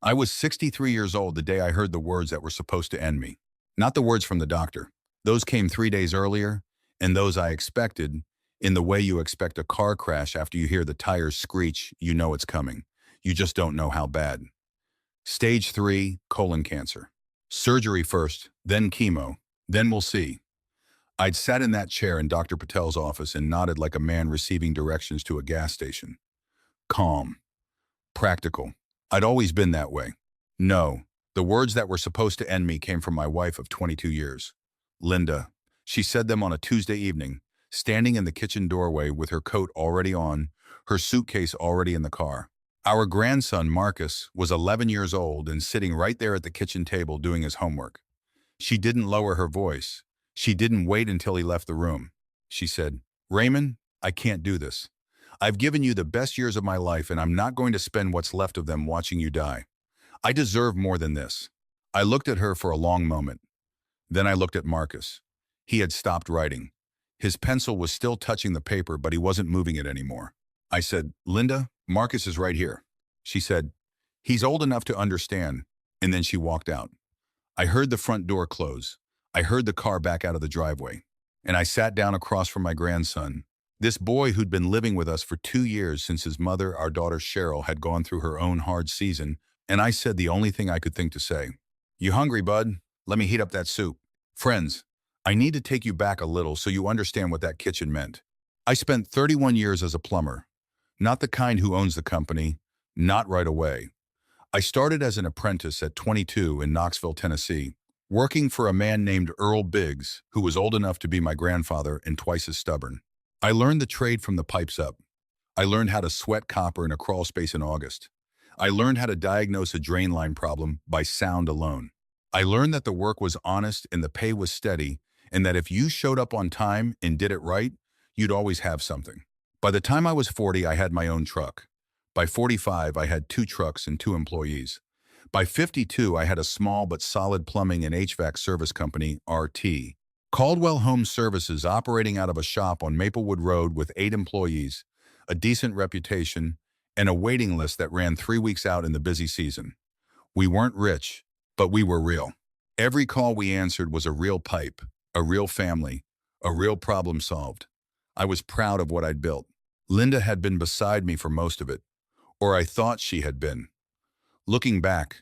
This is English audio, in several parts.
I was 63 years old the day I heard the words that were supposed to end me. Not the words from the doctor. Those came 3 days earlier, and those I expected, in the way you expect a car crash after you hear the tires screech, you know it's coming. You just don't know how bad. Stage 3, colon cancer. Surgery first, then chemo, then we'll see. I'd sat in that chair in Dr. Patel's office and nodded like a man receiving directions to a gas station. Calm. Practical. I'd always been that way. No, the words that were supposed to end me came from my wife of 22 years. Linda. She said them on a Tuesday evening, standing in the kitchen doorway with her coat already on, her suitcase already in the car. Our grandson, Marcus, was 11 years old and sitting right there at the kitchen table doing his homework. She didn't lower her voice. She didn't wait until he left the room. She said, "Raymond, I can't do this. I've given you the best years of my life and I'm not going to spend what's left of them watching you die. I deserve more than this." I looked at her for a long moment. Then I looked at Marcus. He had stopped writing. His pencil was still touching the paper, but he wasn't moving it anymore. I said, "Linda, Marcus is right here." She said, "He's old enough to understand," and then she walked out. I heard the front door close. I heard the car back out of the driveway, and I sat down across from my grandson, this boy who'd been living with us for 2 years since his mother, our daughter Cheryl, had gone through her own hard season, and I said the only thing I could think to say. "You hungry, bud? Let me heat up that soup." Friends, I need to take you back a little so you understand what that kitchen meant. I spent 31 years as a plumber, not the kind who owns the company, not right away. I started as an apprentice at 22 in Knoxville, Tennessee, working for a man named Earl Biggs, who was old enough to be my grandfather and twice as stubborn. I learned the trade from the pipes up. I learned how to sweat copper in a crawl space in August. I learned how to diagnose a drain line problem by sound alone. I learned that the work was honest and the pay was steady, and that if you showed up on time and did it right, you'd always have something. By the time I was 40, I had my own truck. By 45, I had 2 trucks and 2 employees. By 52, I had a small but solid plumbing and HVAC service company, RT. Caldwell Home Services, operating out of a shop on Maplewood Road with 8 employees, a decent reputation, and a waiting list that ran 3 weeks out in the busy season. We weren't rich, but we were real. Every call we answered was a real pipe, a real family, a real problem solved. I was proud of what I'd built. Linda had been beside me for most of it, or I thought she had been. Looking back,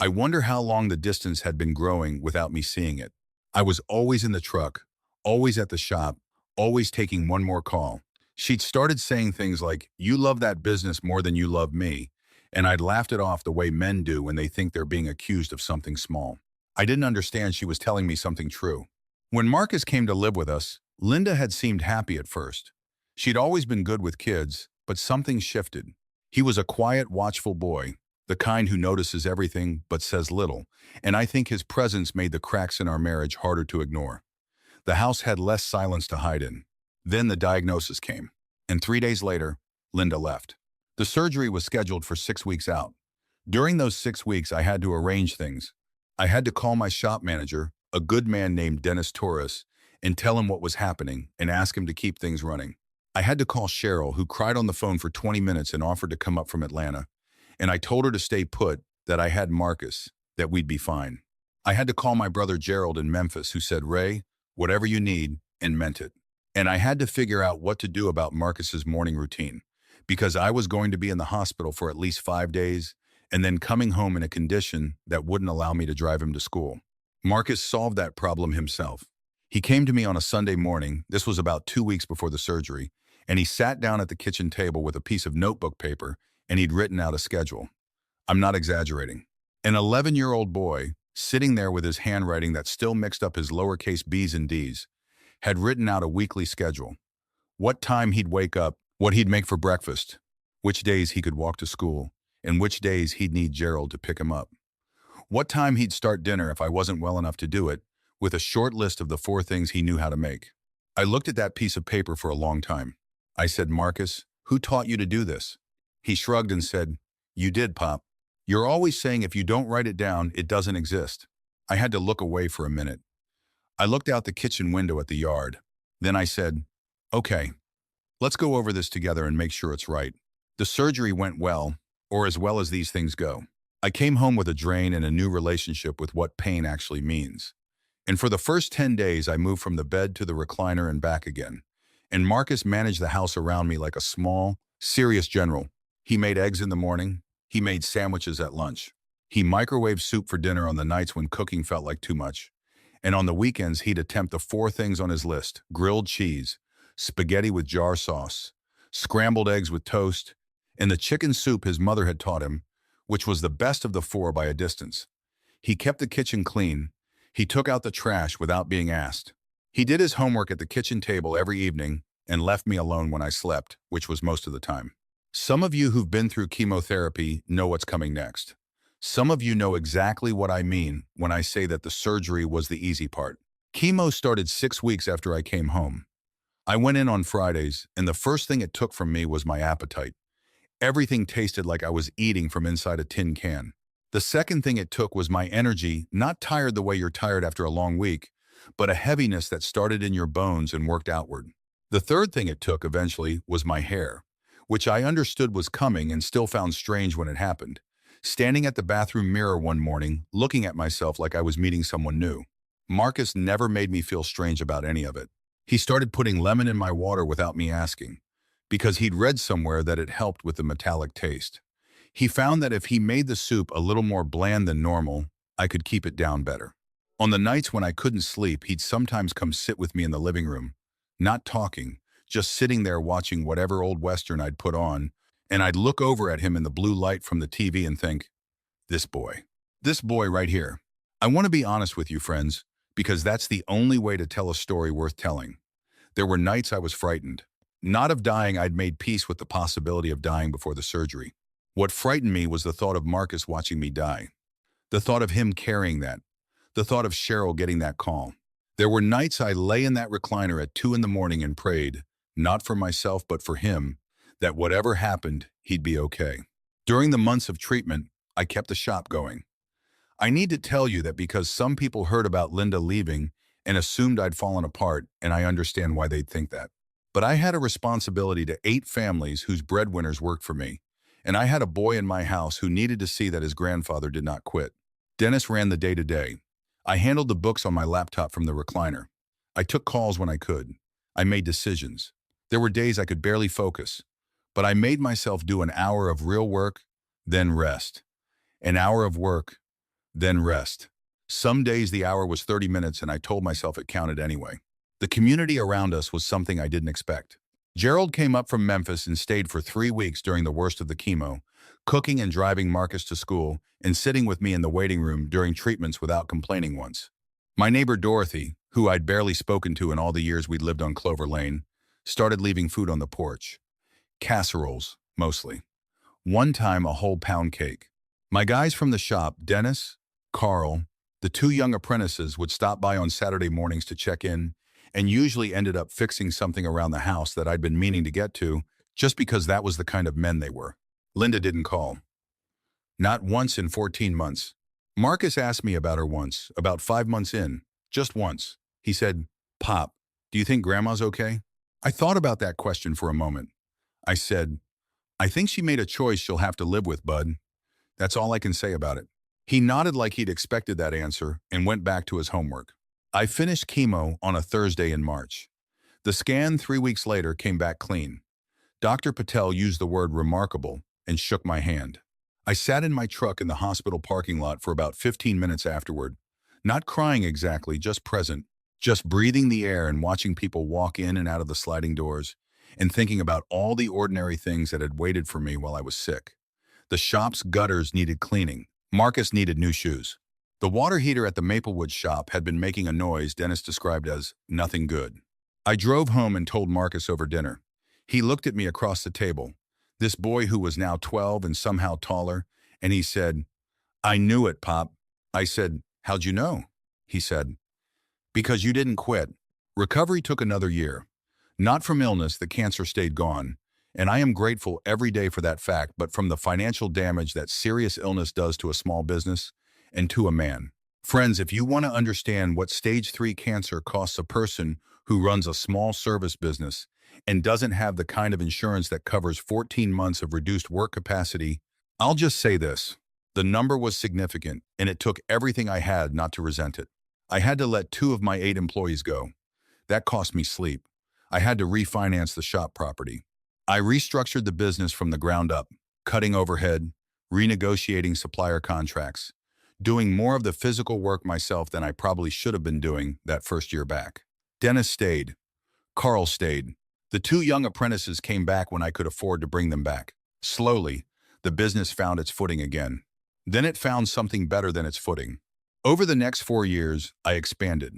I wonder how long the distance had been growing without me seeing it. I was always in the truck, always at the shop, always taking one more call. She'd started saying things like, "You love that business more than you love me," and I'd laughed it off the way men do when they think they're being accused of something small. I didn't understand she was telling me something true. When Marcus came to live with us, Linda had seemed happy at first. She'd always been good with kids, but something shifted. He was a quiet, watchful boy, the kind who notices everything but says little, and I think his presence made the cracks in our marriage harder to ignore. The house had less silence to hide in. Then the diagnosis came, and 3 days later, Linda left. The surgery was scheduled for 6 weeks out. During those 6 weeks, I had to arrange things. I had to call my shop manager, a good man named Dennis Torres, and tell him what was happening and ask him to keep things running. I had to call Cheryl, who cried on the phone for 20 minutes and offered to come up from Atlanta, and I told her to stay put, that I had Marcus, that we'd be fine. I had to call my brother Gerald in Memphis, who said, "Ray, whatever you need," and meant it. And I had to figure out what to do about Marcus's morning routine, because I was going to be in the hospital for at least 5 days, and then coming home in a condition that wouldn't allow me to drive him to school. Marcus solved that problem himself. He came to me on a Sunday morning, this was about 2 weeks before the surgery, and he sat down at the kitchen table with a piece of notebook paper, and he'd written out a schedule. I'm not exaggerating. An 11-year-old boy, sitting there with his handwriting that still mixed up his lowercase b's and d's, had written out a weekly schedule. What time he'd wake up, what he'd make for breakfast, which days he could walk to school, and which days he'd need Gerald to pick him up. What time he'd start dinner if I wasn't well enough to do it, with a short list of the 4 things he knew how to make. I looked at that piece of paper for a long time. I said, "Marcus, who taught you to do this?" He shrugged and said, "You did, Pop. You're always saying if you don't write it down, it doesn't exist." I had to look away for a minute. I looked out the kitchen window at the yard. Then I said, "Okay, let's go over this together and make sure it's right." The surgery went well, or as well as these things go. I came home with a drain and a new relationship with what pain actually means. And for the first 10 days, I moved from the bed to the recliner and back again. And Marcus managed the house around me like a small, serious general. He made eggs in the morning. He made sandwiches at lunch. He microwaved soup for dinner on the nights when cooking felt like too much. And on the weekends, he'd attempt the four things on his list: grilled cheese, spaghetti with jar sauce, scrambled eggs with toast, and the chicken soup his mother had taught him, which was the best of the four by a distance. He kept the kitchen clean. He took out the trash without being asked. He did his homework at the kitchen table every evening and left me alone when I slept, which was most of the time. Some of you who've been through chemotherapy know what's coming next. Some of you know exactly what I mean when I say that the surgery was the easy part. Chemo started 6 weeks after I came home. I went in on Fridays, and the first thing it took from me was my appetite. Everything tasted like I was eating from inside a tin can. The second thing it took was my energy, not tired the way you're tired after a long week, but a heaviness that started in your bones and worked outward. The third thing it took eventually was my hair, which I understood was coming and still found strange when it happened. Standing at the bathroom mirror one morning, looking at myself like I was meeting someone new. Marcus never made me feel strange about any of it. He started putting lemon in my water without me asking, because he'd read somewhere that it helped with the metallic taste. He found that if he made the soup a little more bland than normal, I could keep it down better. On the nights when I couldn't sleep, he'd sometimes come sit with me in the living room, not talking, just sitting there watching whatever old Western I'd put on, and I'd look over at him in the blue light from the TV and think, this boy right here. I want to be honest with you, friends, because that's the only way to tell a story worth telling. There were nights I was frightened. Not of dying. I'd made peace with the possibility of dying before the surgery. What frightened me was the thought of Marcus watching me die. The thought of him carrying that. The thought of Cheryl getting that call. There were nights I lay in that recliner at 2 in the morning and prayed, not for myself but for him, that whatever happened, he'd be okay. During the months of treatment, I kept the shop going. I need to tell you that because some people heard about Linda leaving and assumed I'd fallen apart, and I understand why they'd think that. But I had a responsibility to 8 families whose breadwinners worked for me, and I had a boy in my house who needed to see that his grandfather did not quit. Dennis ran the day-to-day. I handled the books on my laptop from the recliner. I took calls when I could. I made decisions. There were days I could barely focus, but I made myself do an hour of real work, then rest. An hour of work, then rest. Some days the hour was 30 minutes and I told myself it counted anyway. The community around us was something I didn't expect. Gerald came up from Memphis and stayed for 3 weeks during the worst of the chemo, cooking and driving Marcus to school and sitting with me in the waiting room during treatments without complaining once. My neighbor Dorothy, who I'd barely spoken to in all the years we'd lived on Clover Lane, started leaving food on the porch. Casseroles, mostly. One time, a whole pound cake. My guys from the shop, Dennis, Carl, the 2 young apprentices, would stop by on Saturday mornings to check in, and usually ended up fixing something around the house that I'd been meaning to get to, just because that was the kind of men they were. Linda didn't call. Not once in 14 months. Marcus asked me about her once, about 5 months in, just once. He said, "Pop, do you think Grandma's okay?" I thought about that question for a moment. I said, "I think she made a choice she'll have to live with, bud." That's all I can say about it. He nodded like he'd expected that answer and went back to his homework. I finished chemo on a Thursday in March. The scan 3 weeks later came back clean. Dr. Patel used the word remarkable and shook my hand. I sat in my truck in the hospital parking lot for about 15 minutes afterward, not crying exactly, just present, just breathing the air and watching people walk in and out of the sliding doors, and thinking about all the ordinary things that had waited for me while I was sick. The shop's gutters needed cleaning. Marcus needed new shoes. The water heater at the Maplewood shop had been making a noise Dennis described as nothing good. I drove home and told Marcus over dinner. He looked at me across the table, this boy who was now 12 and somehow taller, and he said, "I knew it, Pop." I said, "How'd you know?" He said, "Because you didn't quit." Recovery took another year. Not from illness, the cancer stayed gone, and I am grateful every day for that fact, but from the financial damage that serious illness does to a small business and to a man. Friends, if you want to understand what stage 3 cancer costs a person who runs a small service business and doesn't have the kind of insurance that covers 14 months of reduced work capacity, I'll just say this. The number was significant, and it took everything I had not to resent it. I had to let 2 of my 8 employees go. That cost me sleep. I had to refinance the shop property. I restructured the business from the ground up, cutting overhead, renegotiating supplier contracts, doing more of the physical work myself than I probably should have been doing that first year back. Dennis stayed. Carl stayed. The 2 young apprentices came back when I could afford to bring them back. Slowly, the business found its footing again. Then it found something better than its footing. Over the next 4 years, I expanded.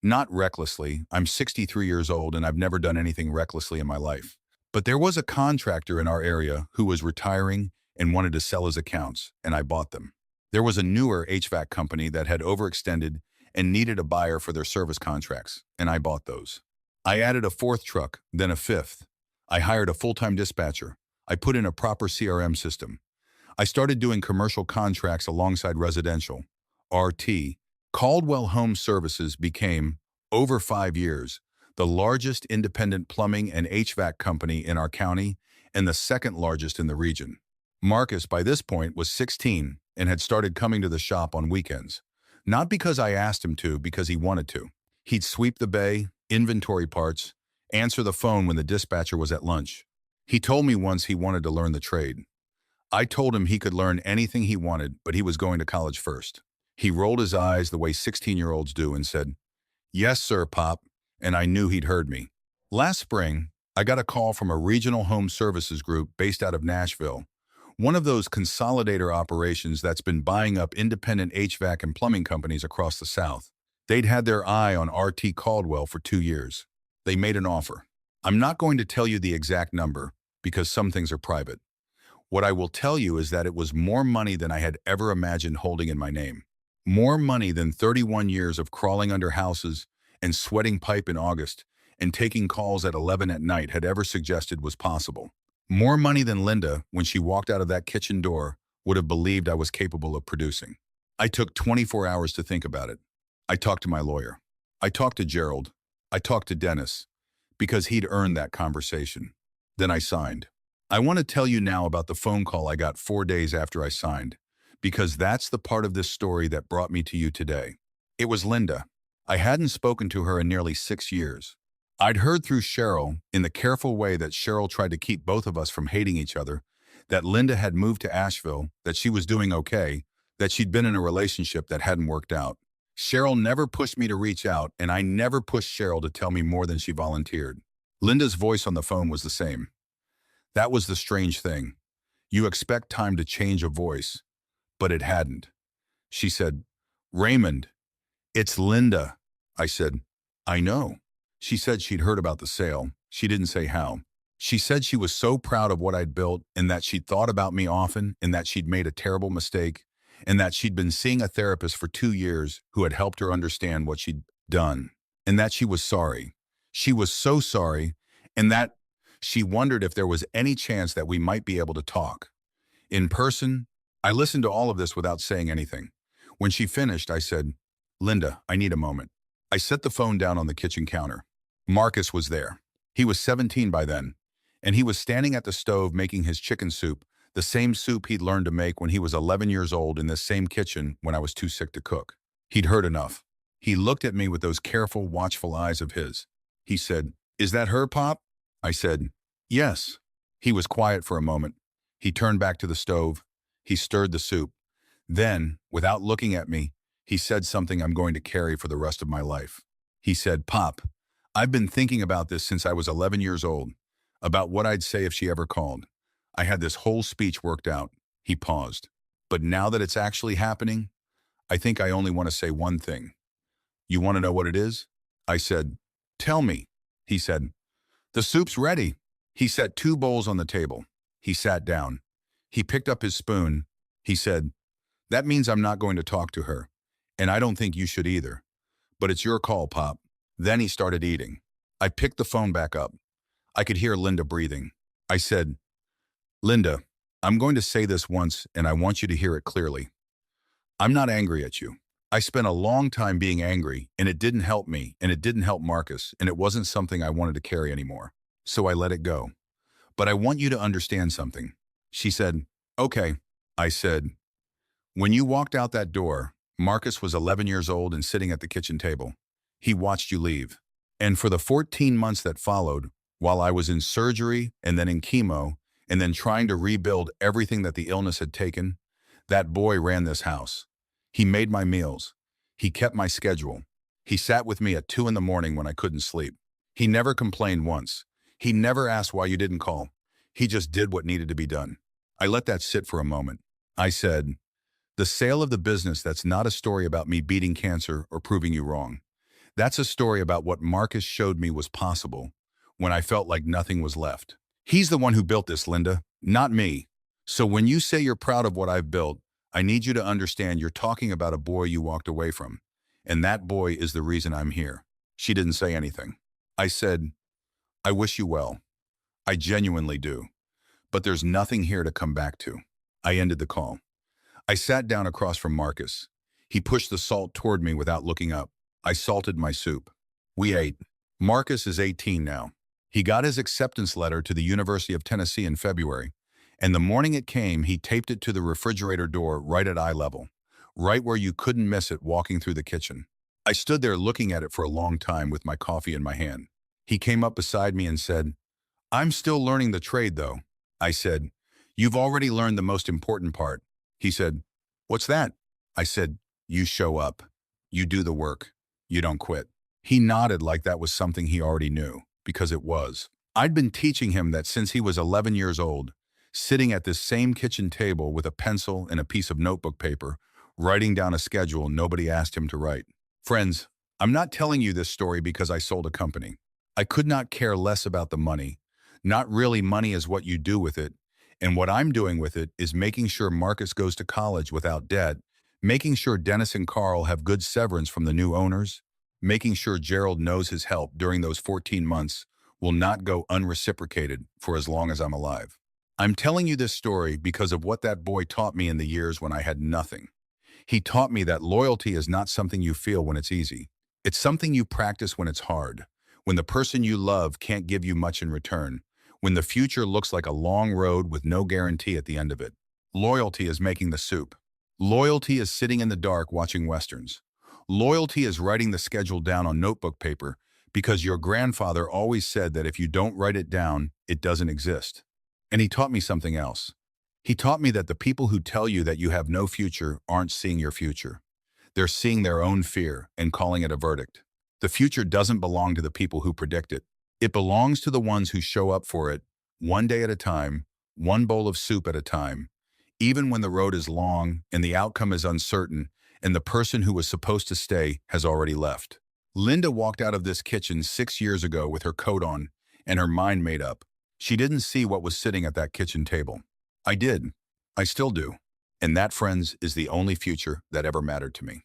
Not recklessly. I'm 63 years old and I've never done anything recklessly in my life. But there was a contractor in our area who was retiring and wanted to sell his accounts, and I bought them. There was a newer HVAC company that had overextended and needed a buyer for their service contracts, and I bought those. I added a 4th truck, then a 5th. I hired a full-time dispatcher. I put in a proper CRM system. I started doing commercial contracts alongside residential. RT. Caldwell Home Services became, over 5 years, the largest independent plumbing and HVAC company in our county and the 2nd largest in the region. Marcus, by this point, was 16 and had started coming to the shop on weekends. Not because I asked him to, because he wanted to. He'd sweep the bay, inventory parts, answer the phone when the dispatcher was at lunch. He told me once he wanted to learn the trade. I told him he could learn anything he wanted, but he was going to college first. He rolled his eyes the way 16-year-olds do and said, "Yes, sir, Pop," and I knew he'd heard me. Last spring, I got a call from a regional home services group based out of Nashville, one of those consolidator operations that's been buying up independent HVAC and plumbing companies across the South. They'd had their eye on RT Caldwell for 2 years. They made an offer. I'm not going to tell you the exact number because some things are private. What I will tell you is that it was more money than I had ever imagined holding in my name. More money than 31 years of crawling under houses and sweating pipe in August and taking calls at 11 at night had ever suggested was possible. More money than Linda, when she walked out of that kitchen door, would have believed I was capable of producing. I took 24 hours to think about it. I talked to my lawyer. I talked to Gerald. I talked to Dennis, because he'd earned that conversation. Then I signed. I want to tell you now about the phone call I got 4 days after I signed, because that's the part of this story that brought me to you today. It was Linda. I hadn't spoken to her in nearly 6 years. I'd heard through Cheryl, in the careful way that Cheryl tried to keep both of us from hating each other, that Linda had moved to Asheville, that she was doing okay, that she'd been in a relationship that hadn't worked out. Cheryl never pushed me to reach out, and I never pushed Cheryl to tell me more than she volunteered. Linda's voice on the phone was the same. That was the strange thing. You expect time to change a voice, but it hadn't. She said, "Raymond, it's Linda." I said, "I know." She said she'd heard about the sale. She didn't say how. She said she was so proud of what I'd built and that she'd thought about me often and that she'd made a terrible mistake and that she'd been seeing a therapist for 2 years who had helped her understand what she'd done and that she was sorry. She was so sorry, and that she wondered if there was any chance that we might be able to talk. In person, I listened to all of this without saying anything. When she finished, I said, "Linda, I need a moment." I set the phone down on the kitchen counter. Marcus was there. He was 17 by then, and he was standing at the stove making his chicken soup, the same soup he'd learned to make when he was 11 years old in this same kitchen when I was too sick to cook. He'd heard enough. He looked at me with those careful, watchful eyes of his. He said, "Is that her, Pop?" I said, "Yes." He was quiet for a moment. He turned back to the stove. He stirred the soup. Then, without looking at me, he said something I'm going to carry for the rest of my life. He said, "Pop, I've been thinking about this since I was 11 years old, about what I'd say if she ever called. I had this whole speech worked out." He paused. "But now that it's actually happening, I think I only want to say one thing." "You want to know what it is?" I said, "Tell me." He said, "The soup's ready." He set 2 bowls on the table. He sat down. He picked up his spoon. He said, "That means I'm not going to talk to her, and I don't think you should either. But it's your call, Pop." Then he started eating. I picked the phone back up. I could hear Linda breathing. I said, "Linda, I'm going to say this once, and I want you to hear it clearly. I'm not angry at you. I spent a long time being angry, and it didn't help me, and it didn't help Marcus, and it wasn't something I wanted to carry anymore. So I let it go. But I want you to understand something." She said, "Okay." I said, When you walked out that door, Marcus was 11 years old and sitting at the kitchen table. He watched you leave. And for the 14 months that followed, while I was in surgery and then in chemo, and then trying to rebuild everything that the illness had taken, that boy ran this house. He made my meals. He kept my schedule. He sat with me at 2 in the morning when I couldn't sleep. He never complained once. He never asked why you didn't call. He just did what needed to be done. I let that sit for a moment. I said, the sale of the business, that's not a story about me beating cancer or proving you wrong. That's a story about what Marcus showed me was possible when I felt like nothing was left. He's the one who built this, Linda, not me. So when you say you're proud of what I've built, I need you to understand you're talking about a boy you walked away from. And that boy is the reason I'm here. She didn't say anything. I said, I wish you well. I genuinely do. But there's nothing here to come back to. I ended the call. I sat down across from Marcus. He pushed the salt toward me without looking up. I salted my soup. We ate. Marcus is 18 now. He got his acceptance letter to the University of Tennessee in February, and the morning it came, he taped it to the refrigerator door right at eye level, right where you couldn't miss it walking through the kitchen. I stood there looking at it for a long time with my coffee in my hand. He came up beside me and said, I'm still learning the trade, though. I said, you've already learned the most important part. He said, what's that? I said, you show up. You do the work. You don't quit. He nodded like that was something he already knew, because it was. I'd been teaching him that since he was 11 years old, sitting at this same kitchen table with a pencil and a piece of notebook paper, writing down a schedule nobody asked him to write. Friends, I'm not telling you this story because I sold a company. I could not care less about the money. Not really. Money is what you do with it. And what I'm doing with it is making sure Marcus goes to college without debt, making sure Dennis and Carl have good severance from the new owners, making sure Gerald knows his help during those 14 months will not go unreciprocated for as long as I'm alive. I'm telling you this story because of what that boy taught me in the years when I had nothing. He taught me that loyalty is not something you feel when it's easy. It's something you practice when it's hard, when the person you love can't give you much in return, when the future looks like a long road with no guarantee at the end of it. Loyalty is making the soup. Loyalty is sitting in the dark watching Westerns. Loyalty is writing the schedule down on notebook paper because your grandfather always said that if you don't write it down, it doesn't exist. And he taught me something else. He taught me that the people who tell you that you have no future aren't seeing your future. They're seeing their own fear and calling it a verdict. The future doesn't belong to the people who predict it. It belongs to the ones who show up for it, one day at a time, one bowl of soup at a time, even when the road is long and the outcome is uncertain and the person who was supposed to stay has already left. Linda walked out of this kitchen 6 years ago with her coat on and her mind made up. She didn't see what was sitting at that kitchen table. I did. I still do. And that, friends, is the only future that ever mattered to me.